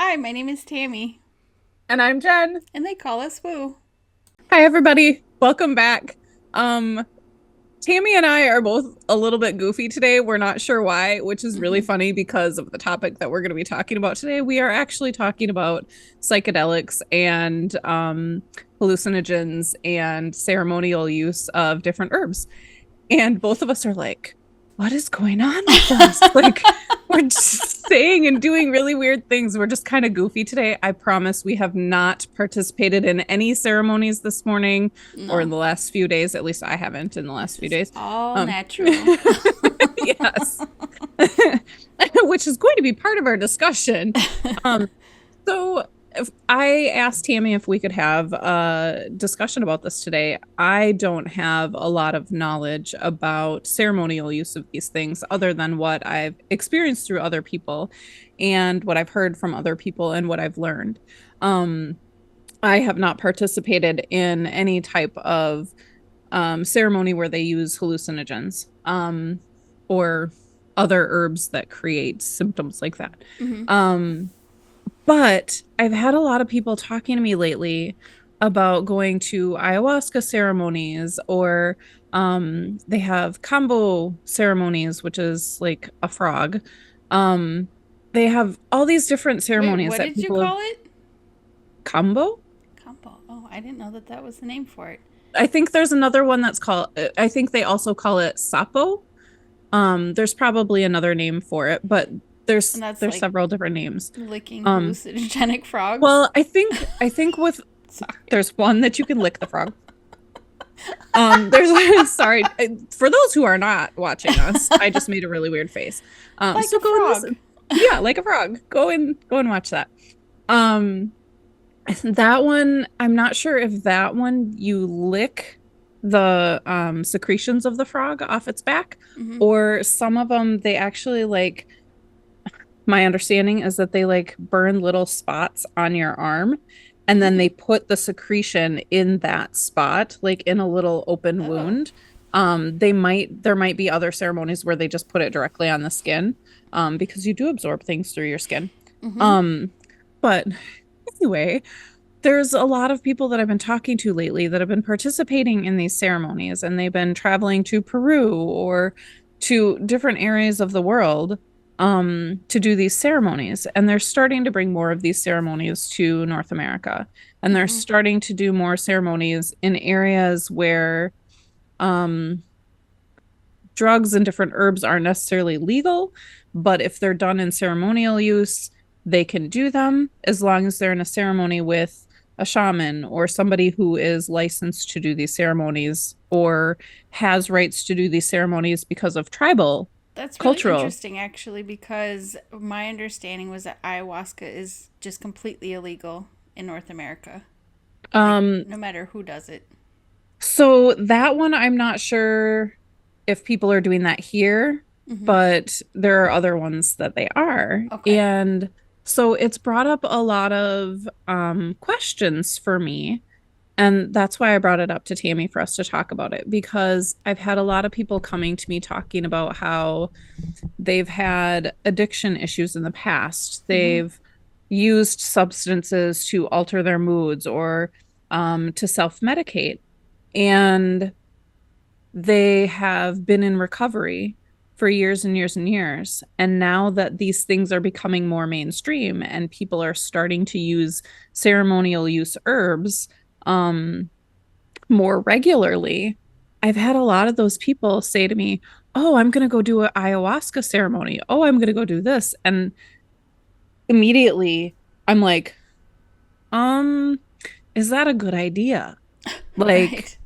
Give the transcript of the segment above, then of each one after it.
Hi, my name is Tammy, And I'm Jen. and they call us Woo. Hi, everybody. Welcome back. Um, Tammy and I are both a little bit goofy today. We're not sure why, which is really Hmm. funny because of the topic that we're going to be talking about today. We are actually talking about psychedelics and hallucinogens and ceremonial use of different herbs. And both of us are like, what is going on with us? Like, we're just saying and doing really weird things. We're just kind of goofy today. I promise we have not participated in any ceremonies this morning or in No, the last few days. At least I haven't in the this last few is days. all Um, natural. yes, which is going to be part of our discussion. Um, so if I asked Tammy if we could have a discussion about this today. I don't have a lot of knowledge about ceremonial use of these things other than what I've experienced through other people and what I've heard from other people and what I've learned. Um, I have not participated in any type of ceremony where they use hallucinogens or other herbs that create symptoms like that. Hmm. Um, but I've had a lot of people talking to me lately about going to ayahuasca ceremonies or they have Kambo ceremonies, which is like a frog. Um, they have all these different Wait, ceremonies what that did you people have. call it? Kambo? Compo. Oh, I didn't know that that was the name for it. I think there's another one that's called, I think they also call it Sappo. There's probably another name for it, but And that's there's like several different names. licking Um, hallucinogenic frogs. well, I think with Sorry. there's one that you can lick the frog. There's sorry for those who are not watching us. I just made a really weird face. Like So a go and frog. listen. Yeah, like a frog. Go and watch that. Um, that one, I'm not sure if that one you lick the secretions of the frog off its back, Hmm. or some of them they actually like my understanding is that they like burn little spots on your arm and then Hmm. they put the secretion in that spot, like in a little open Oh. wound. There might be other ceremonies where they just put it directly on the skin, because you do absorb things through your skin. Hmm. Um, but anyway, there's a lot of people that I've been talking to lately that have been participating in these ceremonies and they've been traveling to Peru or to different areas of the world to do these ceremonies. And they're starting to bring more of these ceremonies to North America. And they're Hmm. starting to do more ceremonies in areas where um, drugs and different herbs aren't necessarily legal, but if they're done in ceremonial use, they can do them as long as they're in a ceremony with a shaman or somebody who is licensed to do these ceremonies or has rights to do these ceremonies because of tribal That's really cultural. interesting, actually, because my understanding was that ayahuasca is just completely illegal in North America. Like, Um, no matter who does it. so that one I'm not sure if people are doing that here, Hmm. but there are other ones that they are. Okay. And so it's brought up a lot of questions for me. And that's why I brought it up to Tammy for us to talk about it because I've had a lot of people coming to me talking about how they've had addiction issues in the past. Hmm. They've used substances to alter their moods or to self medicate. And they have been in recovery for years and years and years. And now that these things are becoming more mainstream and people are starting to use ceremonial use herbs more regularly, I've had a lot of those people say to me, "Oh, I'm going to go do an ayahuasca ceremony. Oh, I'm going to go do this." And immediately I'm like, um, is that a good idea? Like, Right.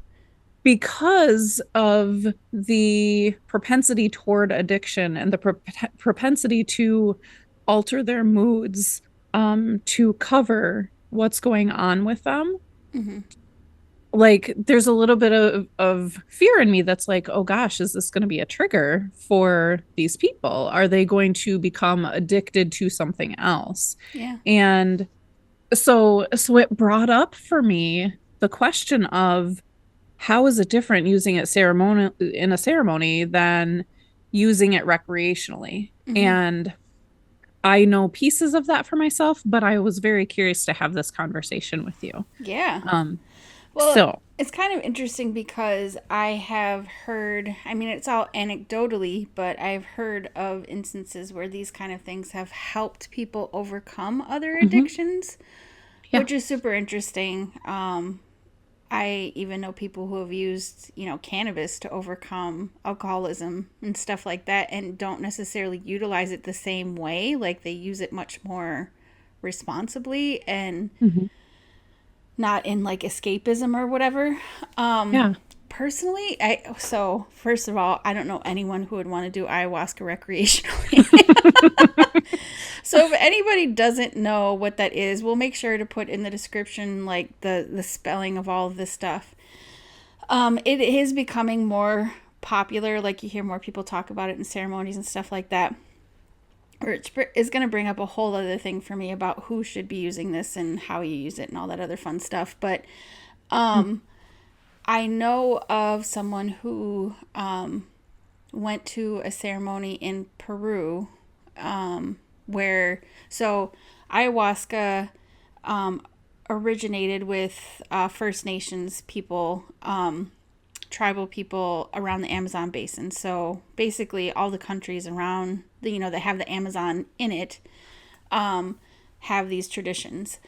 because of the propensity toward addiction and the propensity to alter their moods to cover what's going on with them, Hmm. like there's a little bit of fear in me that's like, oh gosh, is this going to be a trigger for these people? Are they going to become addicted to something else? Yeah. And so it brought up for me the question of how is it different using it ceremony in a ceremony than using it recreationally? Hmm. And I know pieces of that for myself, but I was very curious to have this conversation with you. Yeah. Um, Well, so, it's kind of interesting because I have heard, I mean, it's all anecdotally, but I've heard of instances where these kind of things have helped people overcome other mhm, addictions, yeah. which is super interesting. I even know people who have used, cannabis to overcome alcoholism and stuff like that and don't necessarily utilize it the same way. Like they use it much more responsibly and Mhm, not in like escapism or whatever. Um, yeah. personally, so first of all, I don't know anyone who would want to do ayahuasca recreationally. So if anybody doesn't know what that is, we'll make sure to put in the description like the spelling of all of this stuff. It is becoming more popular. Like you hear more people talk about it in ceremonies and stuff like that. Or it's going to bring up a whole other thing for me about who should be using this and how you use it and all that other fun stuff. But I know of someone who went to a ceremony in Peru where, so ayahuasca originated with First Nations people, tribal people around the Amazon basin. So basically, all the countries around, that have the Amazon in it have these traditions.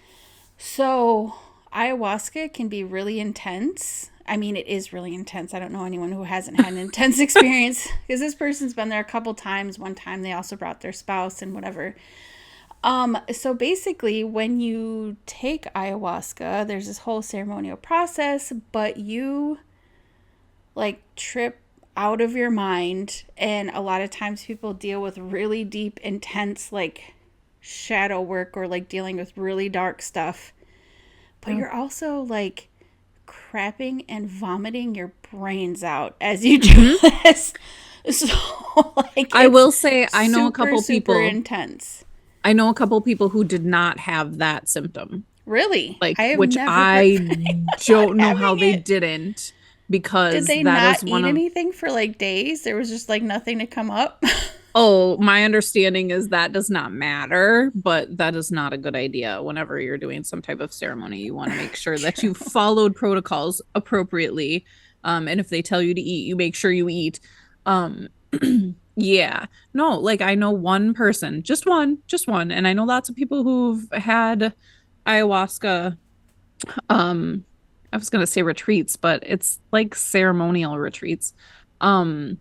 So ayahuasca can be really intense. I mean, it is really intense. I don't know anyone who hasn't had an intense experience because this person's been there a couple times. One time they also brought their spouse and whatever. So basically, when you take ayahuasca, there's this whole ceremonial process, but you like trip out of your mind. And a lot of times people deal with really deep, intense, like shadow work or like dealing with really dark stuff. But Oh. you're also like crapping and vomiting your brains out as you do Mhm. this. So, like, I it's will say super, super intense. I know a couple people who did not have that symptom. Really? Like, I have which never heard I of anyone not don't know how having they it. didn't, Did because they that not is one eat of, anything for like days? There was just like nothing to come up. oh, my understanding is that does not matter, but that is not a good idea whenever you're doing some type of ceremony. You want to make sure that True. you followed protocols appropriately. And if they tell you to eat, you make sure you eat. Um, yeah. No, like I know one person, just one, and I know lots of people who've had ayahuasca. Um, I was gonna say retreats, but it's like ceremonial retreats. Um,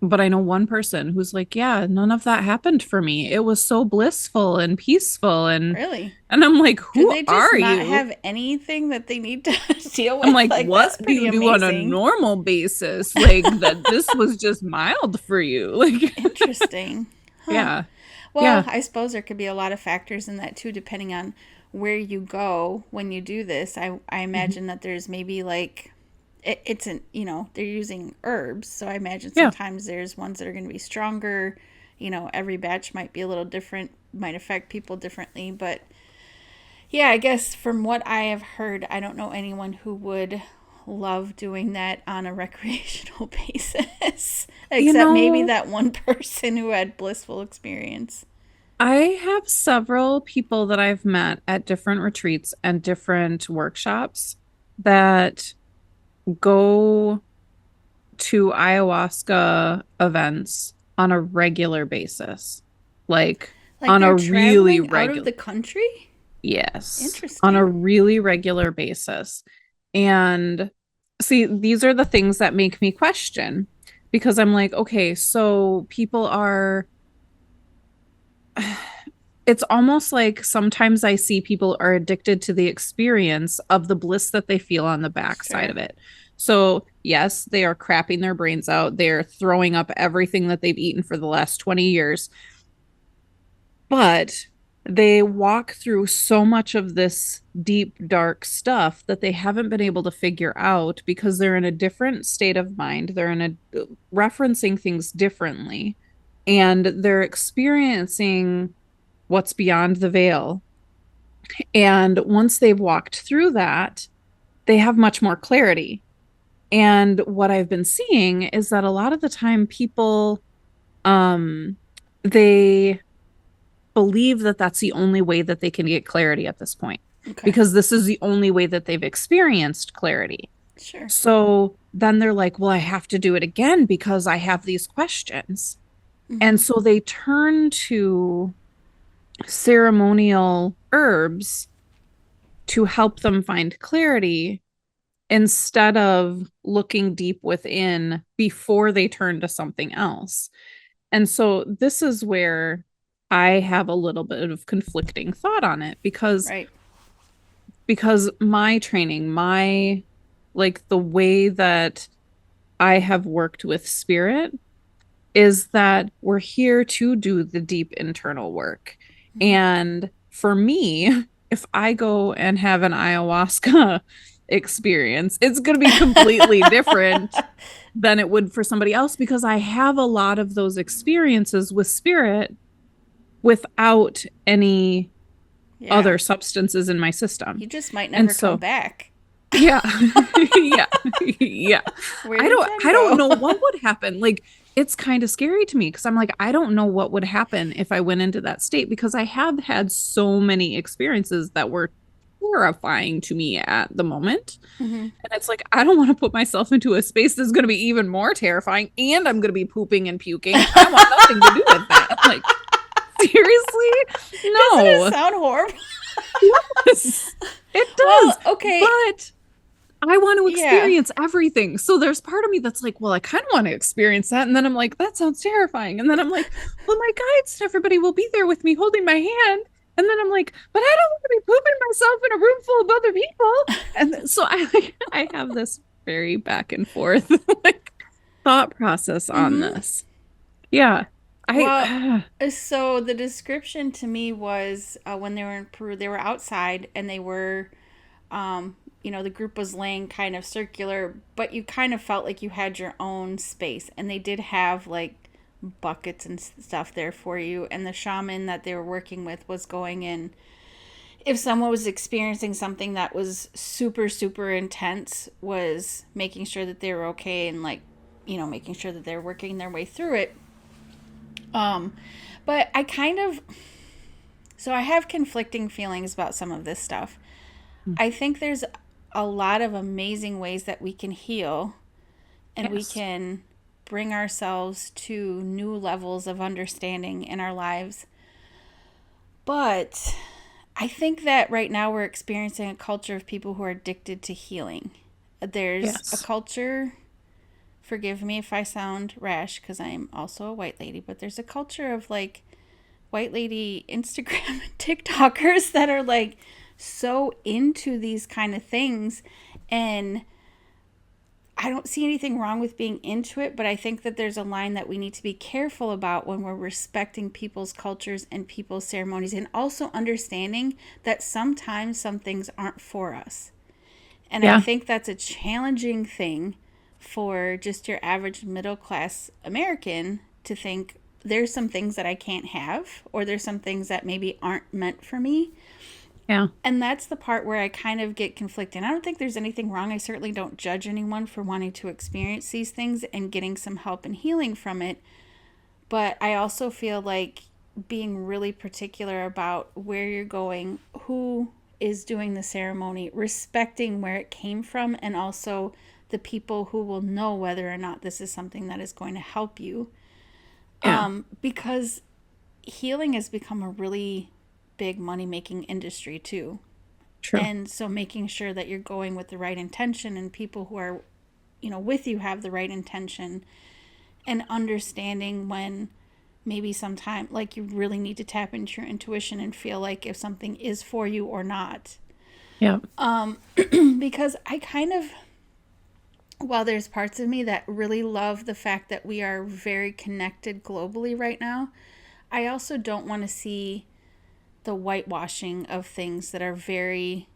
but I know one person who's like, yeah, none of that happened for me. It was so blissful and peaceful, Really? and I'm like, Do who they just are not you? have anything that they need to deal I'm with? like, Like, what that's do pretty you do on a amazing. normal basis? Like that this was just mild for you. Like Interesting. Huh. yeah. Well, Yeah. I suppose there could be a lot of factors in that too, depending on where you go when you do this. I Mhm. imagine that there's maybe like it's an they're using herbs, so I imagine Yeah. sometimes there's ones that are going to be stronger. Every batch might be a little different, might affect people differently, but yeah, I guess from what I have heard, I don't know anyone who would love doing that on a recreational basis, You except maybe know, that one person who had blissful experience. I have several people that I've met at different retreats and different workshops that go to ayahuasca events on a regular basis. Like Like on they're a really traveling out of regular, the country? yes, on a Interesting. really regular basis. And see, these are the things that make me question because I'm like, okay, so people are it's almost like sometimes I see people are addicted to the experience of the bliss that they feel on the backside Sure. of it. So, yes, they are crapping their brains out. They're throwing up everything that they've eaten for the last 20 years, but they walk through so much of this deep, dark stuff that they haven't been able to figure out because they're in a different state of mind. They're in a referencing things differently and they're experiencing what's beyond the veil. And once they've walked through that, they have much more clarity. And what I've been seeing is that a lot of the time people um they believe that that's the only way that they can get clarity at this point, Okay. because this is the only way that they've experienced clarity. Sure. So then they're like, well, I have to do it again because I have these questions. Mm-hmm. And so they turn to ceremonial herbs to help them find clarity instead of looking deep within before they turn to something else. And so this is where I have a little bit of conflicting thought on it, Right. because my training, my like the way that I have worked with spirit is that we're here to do the deep internal work. Mm-hmm. And for me, if I go and have an ayahuasca experience, it's going to be completely different than it would for somebody else, because I have a lot of those experiences with spirit without any Yeah. other substances in my system. You just might And never come so, back. yeah. Yeah. Yeah. Where I did don't Jen I don't go? know what would happen. Like, it's kind of scary to me because I'm like, I don't know what would happen if I went into that state, because I have had so many experiences that were terrifying to me at the moment. Mm-hmm. And it's like, I don't want to put myself into a space that's going to be even more terrifying, and I'm going to be pooping and puking. I want nothing to do with that. Like, seriously? Doesn't it No. sound horrible? Yes, it does. Well, okay. But I want to Yeah. experience everything. So there's part of me that's like, well, I kind of want to experience that. And then I'm like, that sounds terrifying. And then I'm like, well, my guides and everybody will be there with me holding my hand. And then I'm like, but I don't want to be pooping myself in a room full of other people. And so I have this very back and forth like thought process on Mm-hmm. this. Yeah. Well, I so the description to me was when they were in Peru, they were outside and they were, the group was laying kind of circular, but you kind of felt like you had your own space. And they did have like buckets and stuff there for you. And the shaman that they were working with was going in. If someone was experiencing something that was super, super intense, was making sure that they were okay and like, making sure that they're working their way through it. Um, but I kind of, so I have conflicting feelings about some of this stuff. I think there's a lot of amazing ways that we can heal and we yes. can bring ourselves to new levels of understanding in our lives. But I think that right now we're experiencing a culture of people who are addicted to healing. There's a Yes. culture, forgive me if I sound rash because I'm also a white lady, but there's a culture of like white lady Instagram and TikTokers that are like so into these kind of things. And I don't see anything wrong with being into it, but I think that there's a line that we need to be careful about when we're respecting people's cultures and people's ceremonies, and also understanding that sometimes some things aren't for us. And I Yeah. think that's a challenging thing for just your average middle class American to think there's some things that I can't have, or there's some things that maybe aren't meant for me. Yeah. And that's the part where I kind of get conflicted. I don't think there's anything wrong. I certainly don't judge anyone for wanting to experience these things and getting some help and healing from it. But I also feel like being really particular about where you're going, who is doing the ceremony, respecting where it came from, and also the people who will know whether or not this is something that is going to help you. Yeah. Because healing has become a really big money making industry too. True. And so making sure that you're going with the right intention and people who are, with you have the right intention, and understanding when maybe sometime like you really need to tap into your intuition and feel like if something is for you or not. Yeah. Because I kind of, while there's parts of me that really love the fact that we are very connected globally right now, I also don't want to see the whitewashing of things that are very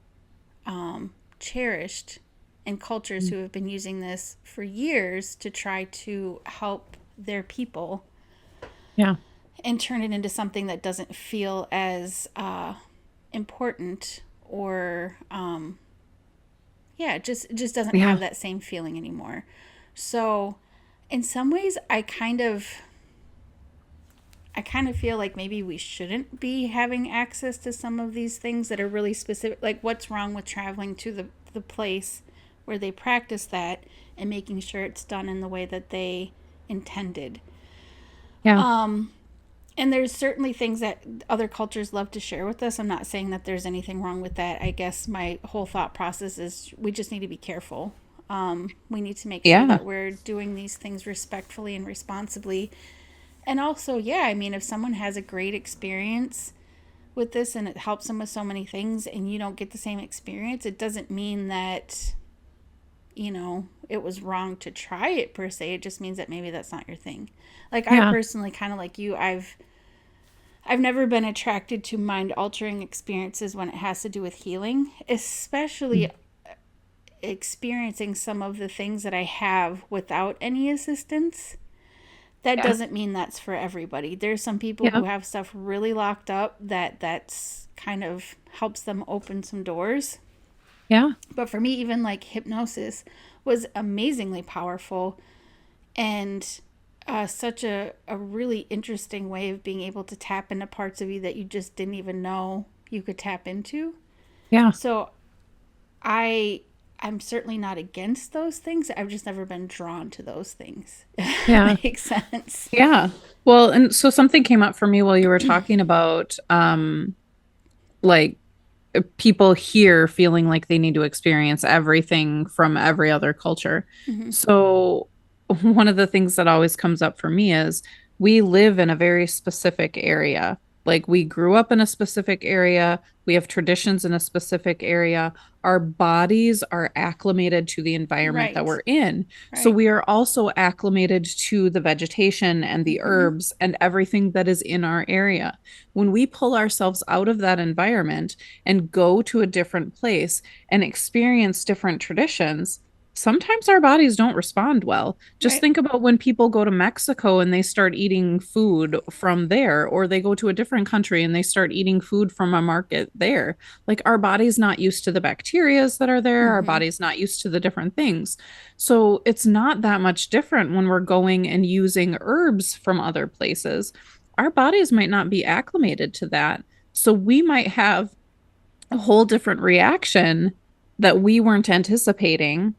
cherished in cultures who have been using this for years to try to help their people, Yeah. and turn it into something that doesn't feel as important, or it just doesn't Yeah. have that same feeling anymore. So in some ways I kind of I kind of feel like maybe we shouldn't be having access to some of these things that are really specific. Like, what's wrong with traveling to the place where they practice that and making sure it's done in the way that they intended? Yeah. Um, and there's certainly things that other cultures love to share with us. I'm not saying that there's anything wrong with that. I guess my whole thought process is we just need to be careful. We need to make sure Yeah. that we're doing these things respectfully and responsibly. And also, yeah, I mean, if someone has a great experience with this and it helps them with so many things and you don't get the same experience, it doesn't mean that, it was wrong to try it per se. It just means that maybe that's not your thing. Like, I Yeah. personally, kind of like you, I've never been attracted to mind altering experiences when it has to do with healing, especially experiencing some of the things that I have without any assistance. That Yeah. doesn't mean that's for everybody. There's some people Yeah. who have stuff really locked up that's kind of helps them open some doors. Yeah. But for me, even like hypnosis was amazingly powerful and such a really interesting way of being able to tap into parts of you that you just didn't even know you could tap into. Yeah. So I I'm certainly not against those things. I've just never been drawn to those things. Yeah. Makes sense. Yeah. Well, and so something came up for me while you were talking about like people here feeling like they need to experience everything from every other culture. Hmm. So one of the things that always comes up for me is we live in a very specific area. Like we grew up in a specific area, we have traditions in a specific area. Our bodies are acclimated to the environment that Right. we're in. So Right. we are also acclimated to the vegetation and the Hmm. herbs and everything that is in our area. When we pull ourselves out of that environment and go to a different place and experience different traditions, sometimes our bodies don't respond well. Just Right. think about when people go to Mexico and they start eating food from there, or they go to a different country and they start eating food from a market there. Like our body's not used to the bacterias that are there, our Hmm. body's not used to the different things. So it's not that much different when we're going and using herbs from other places. Our bodies might not be acclimated to that. So we might have a whole different reaction that we weren't anticipating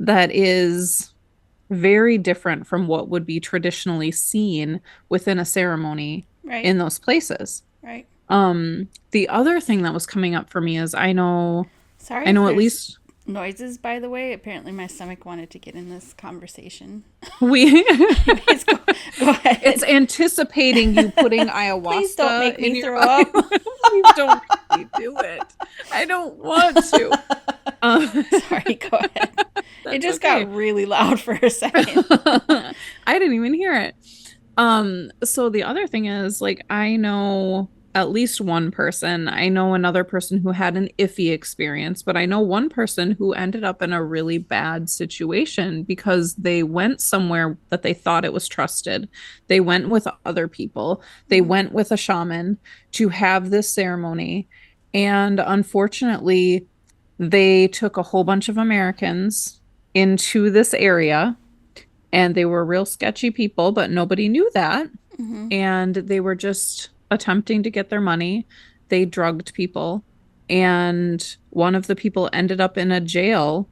that is very different from what would be traditionally seen within a ceremony Right. in those places. Right. The other thing that was coming up for me is Sorry I if know at there's least noises, by the way. Apparently, my stomach wanted to get in this conversation. we Anyways, go it's ahead. anticipating you putting Please don't ayahuasca make in me your throw body. up. Please don't make me do it. I don't want to. Sorry, go ahead. It That's just okay. got really loud for a second. I didn't even hear it. So the other thing is like I know at least one person. I know another person who had an iffy experience, but I know one person who ended up in a really bad situation because they went somewhere that they thought it was trusted. They went with other people. They Mhm. went with a shaman to have this ceremony. And unfortunately, they took a whole bunch of Americans into this area and they were real sketchy people, but nobody knew that. Mhm. And they were just attempting to get their money. They drugged people, and one of the people ended up in a jail.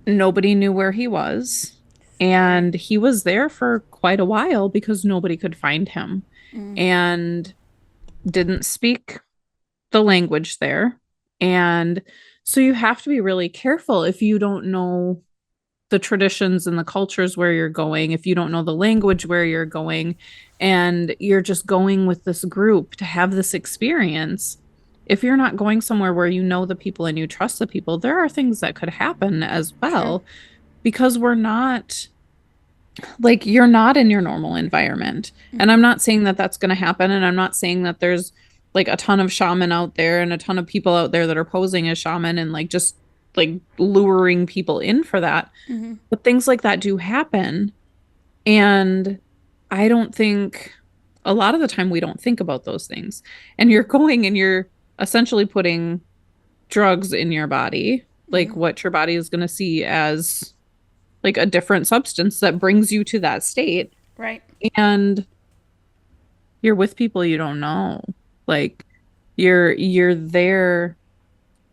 Nobody knew where he was. Scary. And he was there for quite a while because nobody could find him Mm. and didn't speak the language there. And so you have to be really careful if you don't know the traditions and the cultures where you're going, if you don't know the language where you're going, and you're just going with this group to have this experience. If you're not going somewhere where you know the people and you trust the people, there are things that could happen as True. well because we're not like you're not in your normal environment. And I'm Mhm. not saying that that's going to happen. And I'm not saying that there's like a ton of shaman out there and a ton of people out there that are posing as shaman and like just like luring people in for that. Mhm. But things like that do happen. And I don't think a lot of the time we don't think about those things. And you're going and you're essentially putting drugs in your body, like Mhm. what your body is going to see as like a different substance that brings you to that state. Right. And you're with people you don't know. Like you're there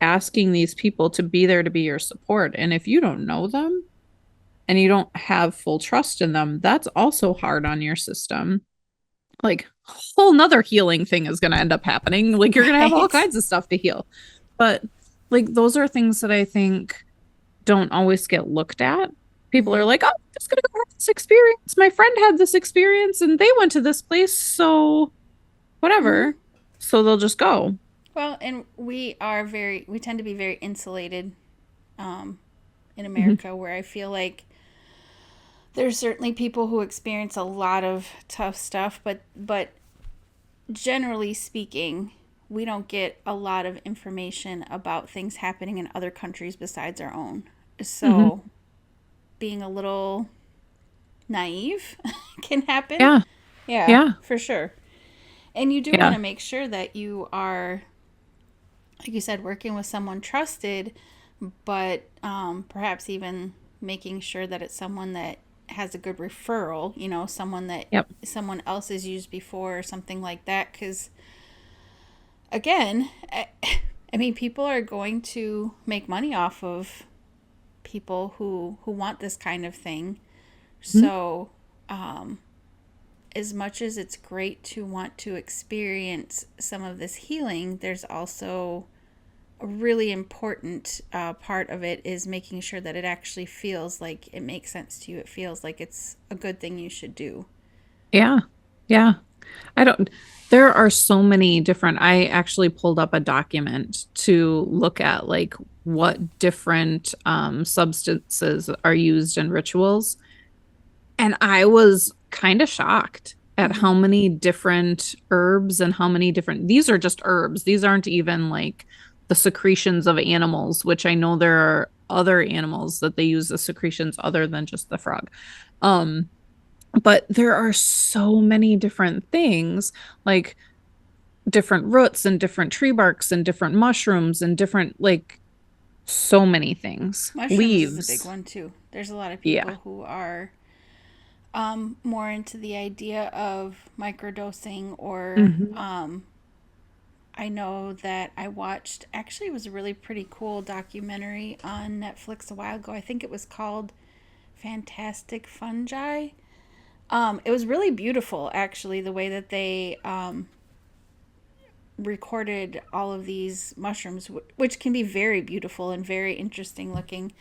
asking these people to be there to be your support. And if you don't know them and you don't have full trust in them, that's also hard on your system. Like whole nother healing thing is going to end up happening. Like you're going to have all Right. kinds of stuff to heal. But like those are things that I think don't always get looked at. People are Hmm. like, oh, I'm just going to go have this experience. My friend had this experience and they went to this place. So Hmm. whatever. So they'll just go. Well, and we tend to be very insulated um, in Mhm. America, where I feel like there's certainly people who experience a lot of tough stuff, but generally speaking, we don't get a lot of information about things happening in other countries besides our own. Mhm. So being a little naive can happen. Yeah. Yeah, Yeah. for sure. And you do want Yeah. to make sure that you are, like you said, working with someone trusted, but perhaps even making sure that it's someone that has a good referral, someone that Yep. someone else has used before or something like that. Because, again, I mean, people are going to make money off of people who want this kind of thing. Mhm. So, um, as much as it's great to want to experience some of this healing, there's also a really important part of it is making sure that it actually feels like it makes sense to you. It feels like it's a good thing you should do. Yeah. Yeah. I don't, there are so many different, I actually pulled up a document to look at like what different substances are used in rituals. And I was kind of shocked at Mm-hmm. how many different herbs and how many different, these are just herbs. These aren't even like the secretions of animals, which I know there are other animals that they use the secretions other than just the frog. Um, but there are so many different things, like different roots and different tree barks and different mushrooms and different, like, so many things. Mushrooms is a big Leaves. one too. There's a lot of Yeah. people who are more into the idea of microdosing or Hmm. I know that I watched, actually, it was a really pretty cool documentary on Netflix a while ago. I think it was called Fantastic Fungi. It was really beautiful, actually, the way that they recorded all of these mushrooms, which can be very beautiful and very interesting looking.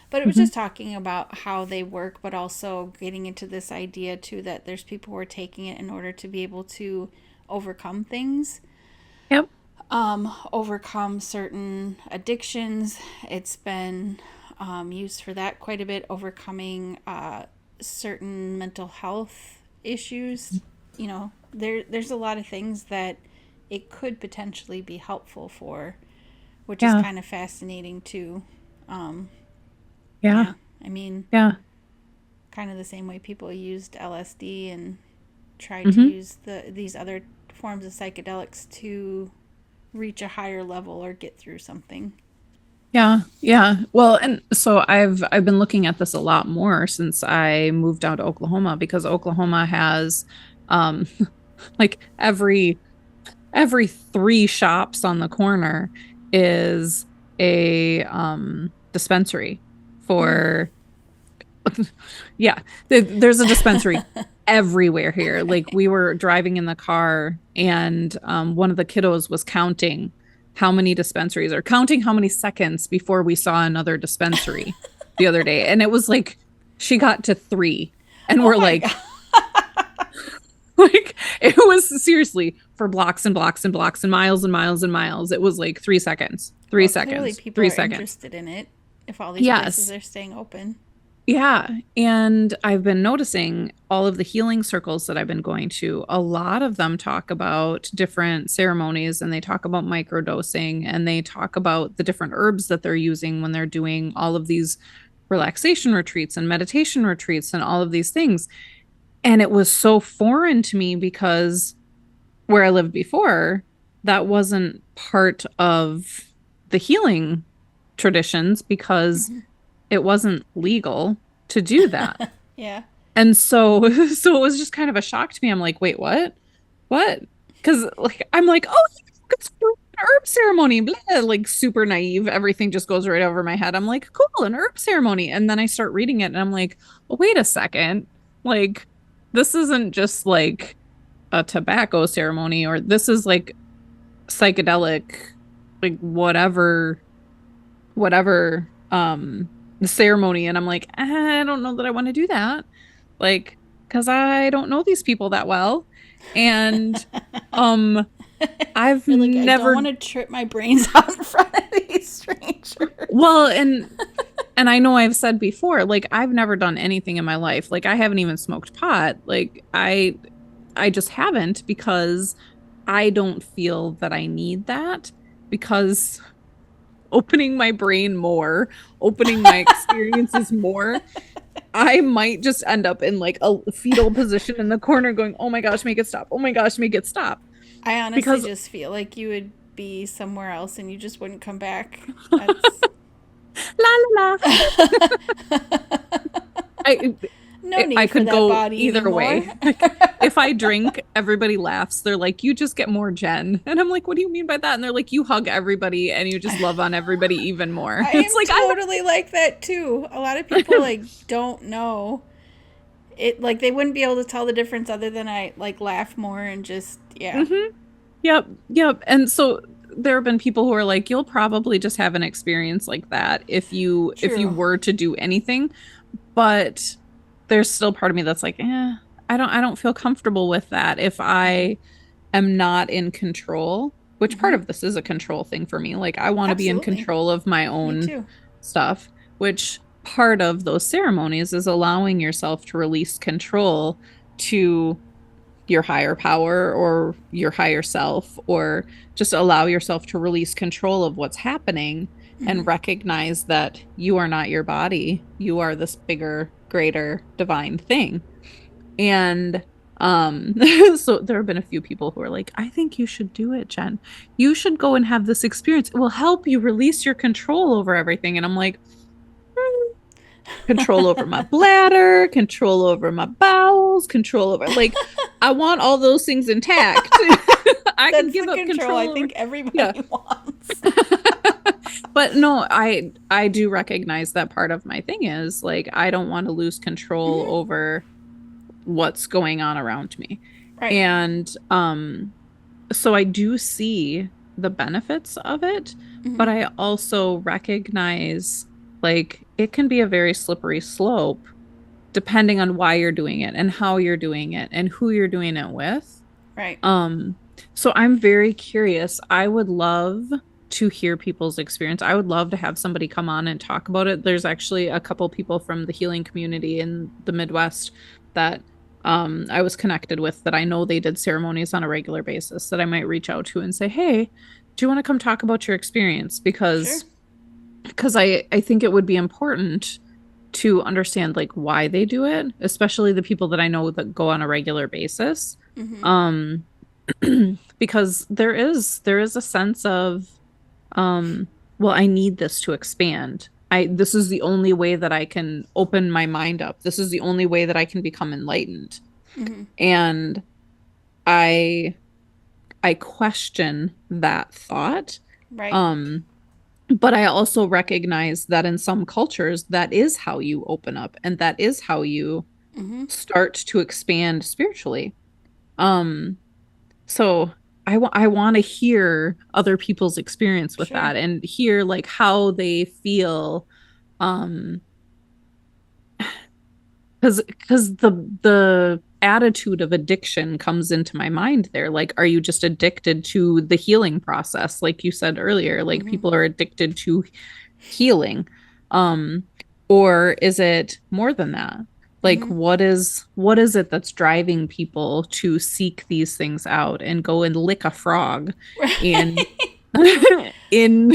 But it was Hmm. just talking about how they work, but also getting into this idea, too, that there's people who are taking it in order to be able to overcome things, Yep. overcome certain addictions. It's been used for that quite a bit, overcoming certain mental health issues. There's a lot of things that it could potentially be helpful for, which is Yeah. kind of fascinating too. Um, Yeah. yeah, I mean, Yeah. kind of the same way people used LSD and tried to Hmm. use these other forms of psychedelics to reach a higher level or get through something. Yeah. Yeah. Well, and so I've been looking at this a lot more since I moved out to Oklahoma because Oklahoma has um like every three shops on the corner is a dispensary Mm. for yeah, there's a dispensary everywhere here. Like we were driving in the car and one of the kiddos was counting how many dispensaries or counting how many seconds before we saw another dispensary the other day. And it was like she got to three and Oh we're my god. like, like it was seriously for blocks and blocks and blocks and miles and miles and miles. It was like 3 seconds, three Well, clearly seconds, people three are seconds. interested in it if all these places Yes. are staying open. Yeah. And I've been noticing all of the healing circles that I've been going to, a lot of them talk about different ceremonies and they talk about microdosing and they talk about the different herbs that they're using when they're doing all of these relaxation retreats and meditation retreats and all of these things. And it was so foreign to me because where I lived before, that wasn't part of the healing traditions because Hmm. it wasn't legal to do that. Yeah. And so so it was just kind of a shock to me. I'm like, wait, what? what? Because like I'm like, oh, it's an herb ceremony, blah, like super naive. Everything just goes right over my head. I'm like, cool, an herb ceremony. And then I start reading it and I'm like, well, wait a second. Like, this isn't just like a tobacco ceremony, or this is like psychedelic, like whatever the ceremony. And I'm like, I don't know that I want to do that. Like, because I don't know these people that well. And um I've You're like, I don't never want to trip my brains out in front of these strangers. well and I know I've said before, like I've never done anything in my life. Like I haven't even smoked pot. Like I just haven't because I don't feel that I need that because opening my brain more, opening my experiences more, I might just end up in like a fetal position in the corner going, "Oh my gosh, make it stop. Oh my gosh, make it stop." I honestly Because just feel like you would be somewhere else and you just wouldn't come back. That's la la la. I no I need for could that go body either anymore. way. Like, if I drink, everybody laughs. They're like, "You just get more Jen." And I'm like, "What do you mean by that?" And they're like, "You hug everybody and you just love on everybody even more." I It's am like I totally like that too. A lot of people like don't know it, like they wouldn't be able to tell the difference other than I like laugh more and just yeah. hmm Yep, yep. And so there have been people who are like, "You'll probably just have an experience like that if you True. were to do anything." But there's still part of me that's like, I don't feel comfortable with that if Mm-hmm. I am not in control, which part Mm-hmm. of this is a control thing for me. Like I want to be in Absolutely. control of my Me own too. stuff, which part of those ceremonies is allowing yourself to release control to your higher power or your higher self, or just allow yourself to release control of what's happening Mm-hmm. and recognize that you are not your body. You are this bigger, greater, divine thing. And so there have been a few people who are like, I think you should do it, Jen. You should go and have this experience. It will help you release your control over everything. And I'm like, control over my bladder, control over my bowels, control over like I want all those things intact. I can That's give the up control I control over think yeah. everybody wants. But no, I do recognize that part of my thing is like I don't want to lose control Mm-hmm. over what's going on around me. Right. And so I do see the benefits of it, Mm-hmm. but I also recognize like it can be a very slippery slope depending on why you're doing it and how you're doing it and who you're doing it with. Right. Um, so I'm very curious. I would love to hear people's experience. I would love to have somebody come on and talk about it. There's actually a couple people from the healing community in the Midwest that I was connected with that I know they did ceremonies on a regular basis that I might reach out to and say, "Hey, do you want to come talk about your experience?" Sure. Because I think it would be important to understand like why they do it, especially the people that I know that go on a regular basis. Mm-hmm. Um, because there is a sense of um, well, I need this to expand. This is the only way that I can open my mind up. This is the only way that I can become enlightened. Mm-hmm. And I I question that thought. Right. Um, but I also recognize that in some cultures, that is how you open up and that is how you Mm-hmm. start to expand spiritually. Um, so I want to hear other people's experience with Sure. that and hear like how they feel. Um, because the attitude of addiction comes into my mind there. Like, are you just addicted to the healing process? Like you said earlier, like Mm-hmm. people are addicted to healing. Um, or is it more than that? Like Mm-hmm. what is it that's driving people to seek these things out and go and lick a frog in Right. in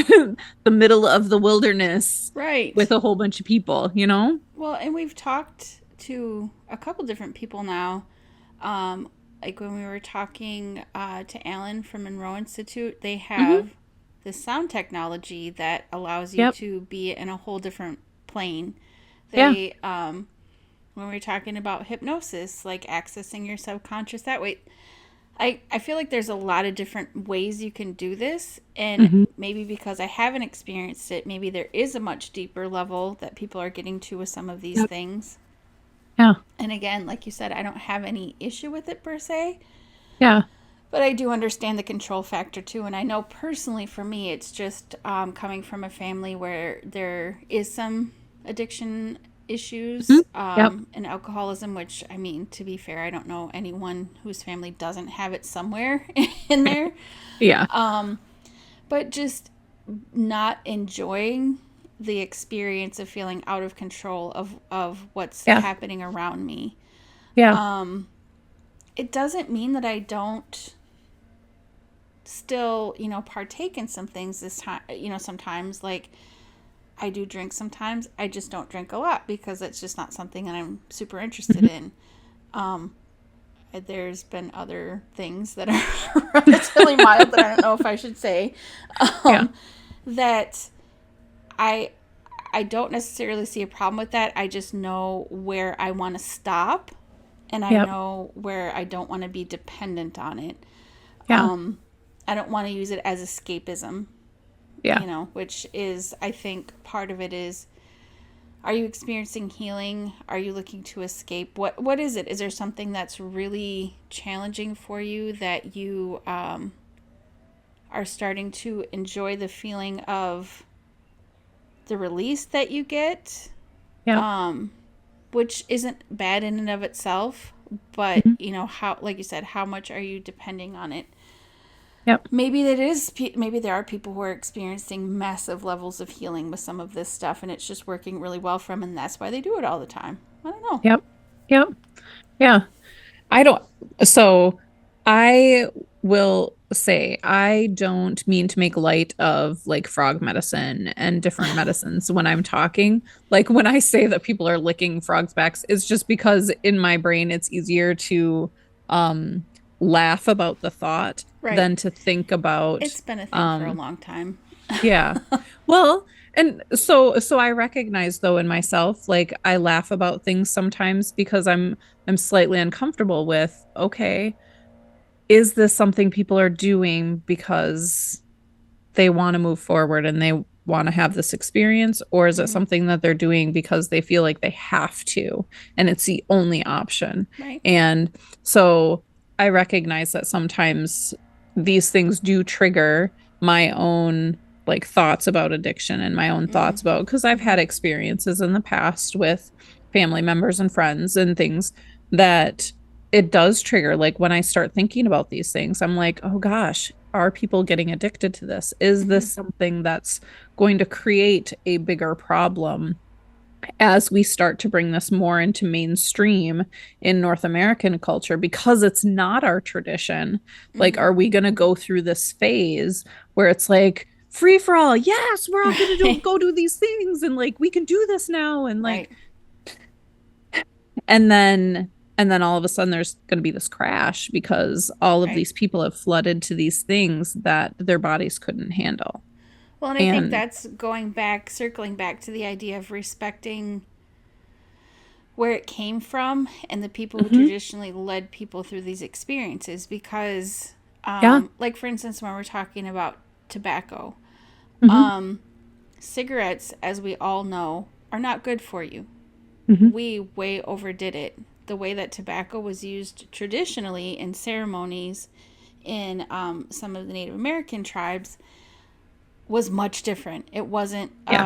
the middle of the wilderness with Right. a whole bunch of people, you know? Well, and we've talked to a couple different people now. Um, like when we were talking to Alan from Monroe Institute, they Hmm. have this sound technology that allows you Yep. to be in a whole different plane. Yeah. They, when we were talking about hypnosis, like accessing your subconscious that way, I feel like there's a lot of different ways you can do this. And Hmm. maybe because I haven't experienced it, maybe there is a much deeper level that people are getting to with some of these Yep. things. Yeah. And again, like you said, I don't have any issue with it per se, Yeah. but I do understand the control factor too. And I know personally for me, it's just coming from a family where there is some addiction Mhm. issues Yep. and alcoholism, which I mean, to be fair, I don't know anyone whose family doesn't have it somewhere in there. Yeah. But just not enjoying the experience of feeling out of control of what's Yeah. happening around me. Yeah. It doesn't mean that I don't still, partake in some things this time, sometimes like I do drink sometimes. I just don't drink a lot because it's just not something that I'm super interested Mhm. in. Um, there's been other things that are relatively mild that I don't know if I should say. Yeah. Um, that I I don't necessarily see a problem with that. I just know where I want to stop and I Yep. know where I don't want to be dependent on it. Yeah. I don't want to use it as escapism, Yeah. which is, I think, part of it is, are you experiencing healing? Are you looking to escape? What is it? Is there something that's really challenging for you that you are starting to enjoy the feeling of the release that you get? Yep. Um, which isn't bad in and of itself, but Mhm. how, like you said, how much are you depending on it? Yep. Maybe there are people who are experiencing massive levels of healing with some of this stuff and it's just working really well for them and that's why they do it all the time. I don't know. Yep. Yep. Yeah. I don't, so I will say I don't mean to make light of like frog medicine and different medicines when I'm talking. Like when I say that people are licking frogs' backs, it's just because in my brain it's easier to um laugh about the thought Right. than to think about It's been a thing for a um long time. yeah. Well, and so I recognize though in myself, like I laugh about things sometimes because I'm slightly uncomfortable with, okay, is this something people are doing because they want to move forward and they want to have this experience, or is it Hmm. something that they're doing because they feel like they have to and it's the only option? Right. And so I recognize that sometimes these things do trigger my own like thoughts about addiction and my own thoughts about because I've Hmm. had experiences in the past with family members and friends and things that it does trigger. Like when I start thinking about these things, I'm like, oh gosh, are people getting addicted to this? Is Hmm. this something that's going to create a bigger problem as we start to bring this more into mainstream in North American culture because it's not our tradition? Like, Hmm. are we going to go through this phase where it's like, free for all? Yes, we're all going to Right. go do these things and like we can do this now. And like, Right. and then all of a sudden there's going to be this crash because all of Right. these people have flooded to these things that their bodies couldn't handle. Well, and I think And that's circling back to the idea of respecting where it came from and the people who mhm, traditionally led people through these experiences because yeah, like for instance when we're talking about tobacco, mhm, cigarettes, as we all know, are not good for you. mhm, We way overdid it. The way that tobacco was used traditionally in ceremonies in some of the Native American tribes was much different. It wasn't yeah,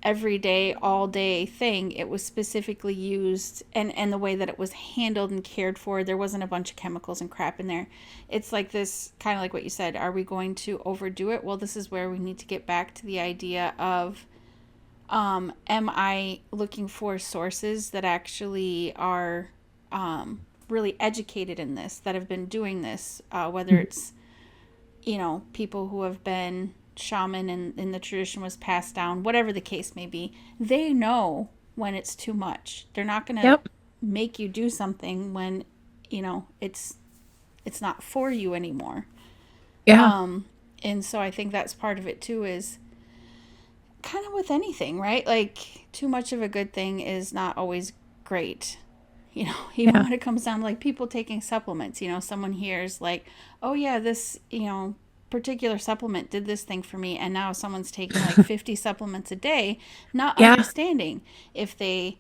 everyday, all day thing. It was specifically used, and the way that it was handled and cared for, there wasn't a bunch of chemicals and crap in there. It's like this, kind of like what you said. Are we going to overdo it? Well, this is where we need to get back to the idea of am I looking for sources that actually are really educated in this, that have been doing this, whether mhm, it's people who have been shaman and the tradition was passed down, whatever the case may be, they know when it's too much. They're not going to yep, make you do something when, it's not for you anymore. yeah, And so I think that's part of it too is kind of with anything, right? Like too much of a good thing is not always great. even Yeah. when it comes down to like people taking supplements, someone hears like, oh yeah, this, particular supplement did this thing for me. And now someone's taking like 50 supplements a day, not Yeah. understanding if they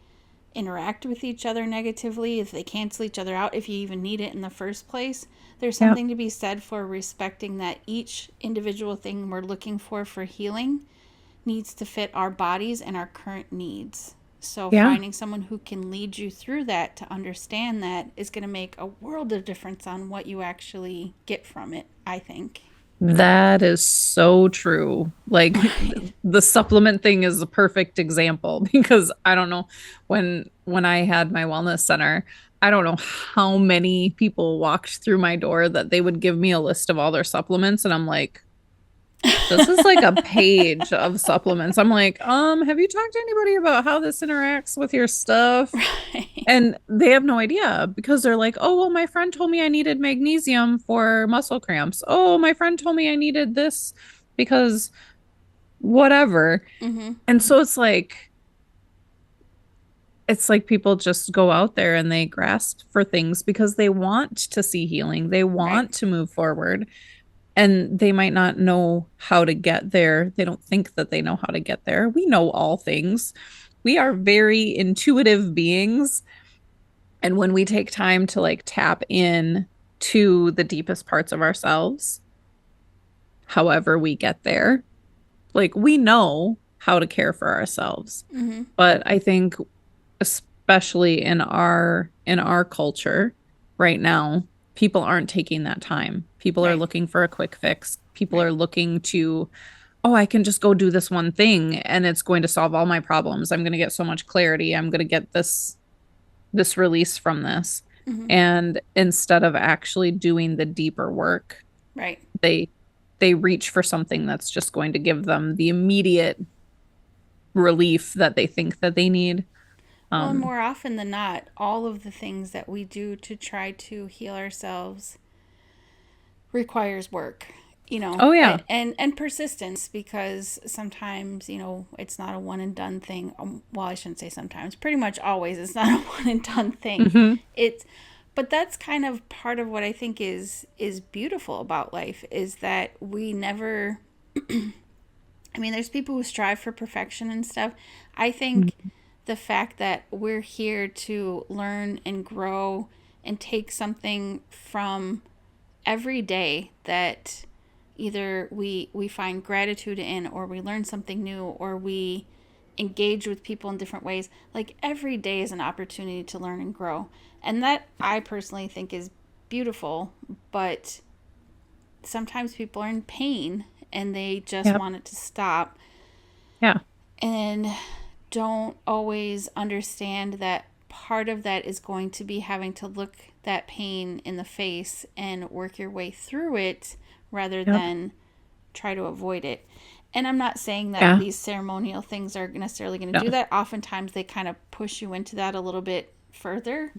interact with each other negatively, if they cancel each other out, if you even need it in the first place. There's Yeah. something to be said for respecting that each individual thing we're looking for healing needs to fit our bodies and our current needs. So Yeah. finding someone who can lead you through that to understand that is going to make a world of difference on what you actually get from it, I think. That is so true. Like Right. the supplement thing is a perfect example because I don't know when I had my wellness center, I don't know how many people walked through my door that they would give me a list of all their supplements and I'm like, this is like a page of supplements. I'm like, have you talked to anybody about how this interacts with your stuff? Right. And they have no idea because they're like, oh, well, my friend told me I needed magnesium for muscle cramps. Oh, my friend told me I needed this because whatever. Mm-hmm. And so it's like people just go out there and they grasp for things because they want to see healing. They Right. want to move forward and they might not know how to get there. They don't think that they know how to get there. We know all things. We are very intuitive beings. And when we take time to like tap in to the deepest parts of ourselves, however we get there, like we know how to care for ourselves. Mm-hmm. But I think especially in our culture right now, people aren't taking that time. People are Right. looking for a quick fix. People Right. are looking to, oh, I can just go do this one thing and it's going to solve all my problems. I'm going to get so much clarity. I'm going to get this release from this. Mm-hmm. And instead of actually doing the deeper work, Right. they they reach for something that's just going to give them the immediate relief that they think that they need. Well, and Um, more often than not, all of the things that we do to try to heal ourselves requires work, oh yeah. and persistence, because sometimes, it's not a one and done thing. Well, I shouldn't say sometimes, pretty much always it's not a one and done thing. Hmm. It's But that's kind of part of what I think is beautiful about life, is that we never, I mean, there's people who strive for perfection and stuff. I think the fact that we're here to learn and grow and take something from every day that either we find gratitude in, or we learn something new, or we engage with people in different ways, like every day is an opportunity to learn and grow. And that, I personally think, is beautiful. But sometimes people are in pain and they just Yep. want it to stop, Yeah. and don't always understand that part of that is going to be having to look that pain in the face and work your way through it, rather Yep. than try to avoid it. And I'm not saying that Yeah. these ceremonial things are necessarily going to No. do that. Oftentimes they kind of push you into that a little bit further.